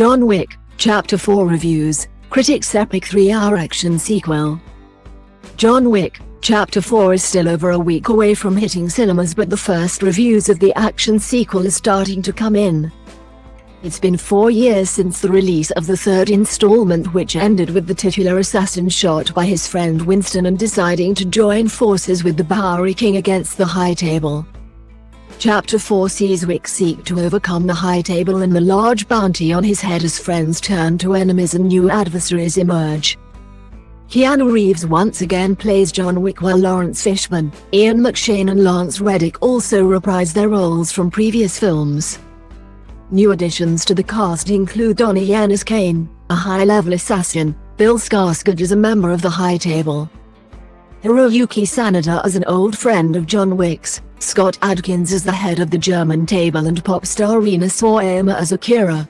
John Wick, Chapter 4 Reviews, Critics' Epic 3-hour action sequel. John Wick, Chapter 4 is still over a week away from hitting cinemas, but the first reviews of the action sequel are starting to come in. It's been 4 years since the release of the third installment, which ended with the titular assassin shot by his friend Winston and deciding to join forces with the Bowery King against the High Table. Chapter 4 sees Wick seek to overcome the High Table and the large bounty on his head as friends turn to enemies and new adversaries emerge. Keanu Reeves once again plays John Wick, while Lawrence Fishburne, Ian McShane and Lance Reddick also reprise their roles from previous films. New additions to the cast include Donnie Yen as Kane, a high-level assassin, Bill Skarsgård as a member of the High Table, Hiroyuki Sanada as an old friend of John Wick's, Scott Adkins as the head of the German table, and pop star Rina Sawayama as Akira.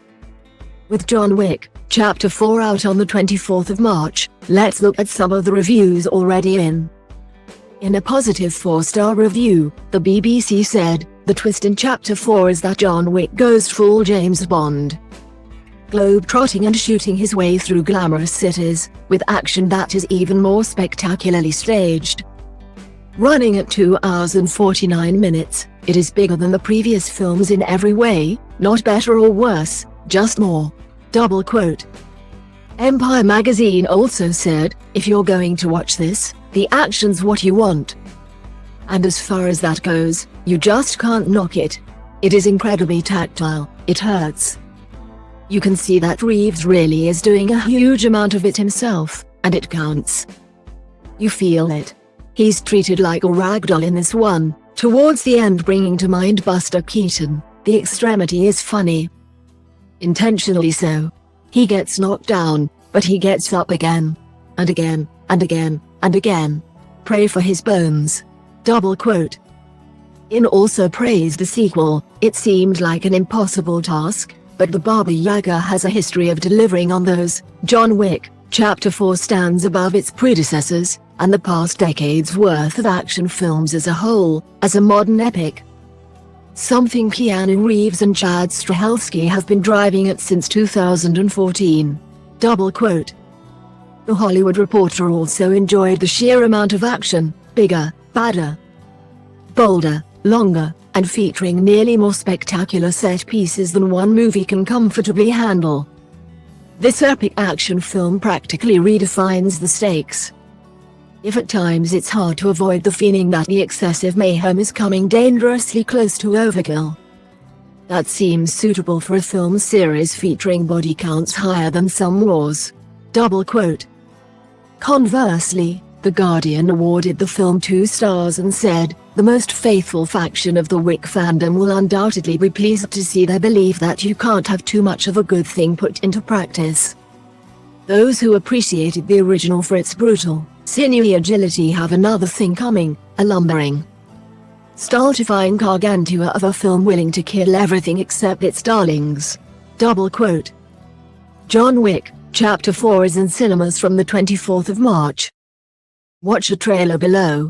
With John Wick, Chapter 4 out on the 24th of March, let's look at some of the reviews already in. In a positive 4-star review, the BBC said, "The twist in Chapter 4 is that John Wick goes full James Bond, globe-trotting and shooting his way through glamorous cities, with action that is even more spectacularly staged. Running at 2 hours and 49 minutes, it is bigger than the previous films in every way, not better or worse, just more." Double quote. Empire magazine also said, "If you're going to watch this, the action's what you want. And as far as that goes, you just can't knock it. It is incredibly tactile, it hurts. You can see that Reeves really is doing a huge amount of it himself, and it counts. You feel it. He's treated like a ragdoll in this one, towards the end bringing to mind Buster Keaton. The extremity is funny. Intentionally so. He gets knocked down, but he gets up again. And again, and again, and again. Pray for his bones." Double quote. In also praised the sequel, "It seemed like an impossible task, but the Baba Yaga has a history of delivering on those. John Wick, Chapter 4 stands above its predecessors, and the past decade's worth of action films as a whole, as a modern epic. Something Keanu Reeves and Chad Stahelski have been driving at since 2014. Double quote. The Hollywood Reporter also enjoyed the sheer amount of action, bigger, badder, bolder, longer, and featuring nearly more spectacular set pieces than one movie can comfortably handle. This epic action film practically redefines the stakes. If at times it's hard to avoid the feeling that the excessive mayhem is coming dangerously close to overkill, that seems suitable for a film series featuring body counts higher than some wars." Double quote. Conversely, The Guardian awarded the film 2 stars and said, "The most faithful faction of the Wick fandom will undoubtedly be pleased to see their belief that you can't have too much of a good thing put into practice. Those who appreciated the original for its brutal, sinewy agility have another thing coming, a lumbering, stultifying gargantua of a film willing to kill everything except its darlings." Double quote. John Wick, Chapter 4 is in cinemas from the 24th of March. Watch the trailer below.